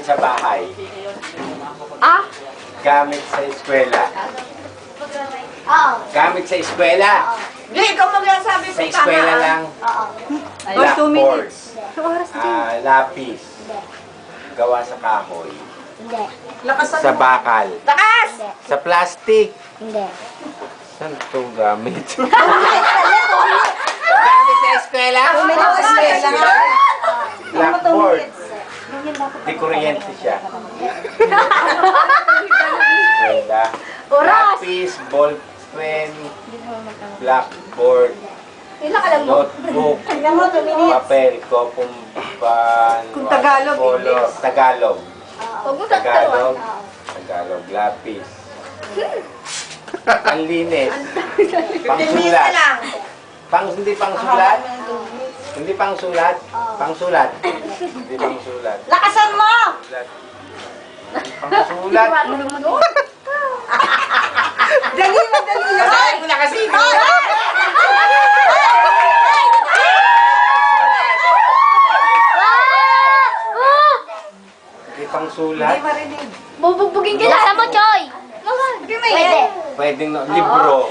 sa bahay. Ah? Gamit sa eskwela. Oo. Gamit sa eskwela. Hindi, ikaw magsasabi Sa eskwela lang. Oo. Blackboard. Oras din. Lapis. Gawa sa kahoy. Hindi. Lakasan Sa mo. bakal. Takas! Sa plastic. Hindi. Saan ito gamit? Gamit sa eskwela? Blackboard. Di kuryente siya. Eskwela. Oras! Lapis, ballpen, blackboard, notebook, papel, kopong pan, Kung Tagalog, color, Tagalog. Huwag mo Tagalog, tatuan. Tagalog, lapis. Ang linis. Limita Pangsulat. lang. Hindi pangsulat? Hindi pangsulat? Pangsulat. Hindi pangsulat. Lakasan mo! Sulat. Pangsulat. Dali na, dali na. Nasabi ko na kasi. Hindi pangsulat. Hindi marinig. Bubugbugin ka na. Sa mo, Choy. Pwede. Pwedeng libro.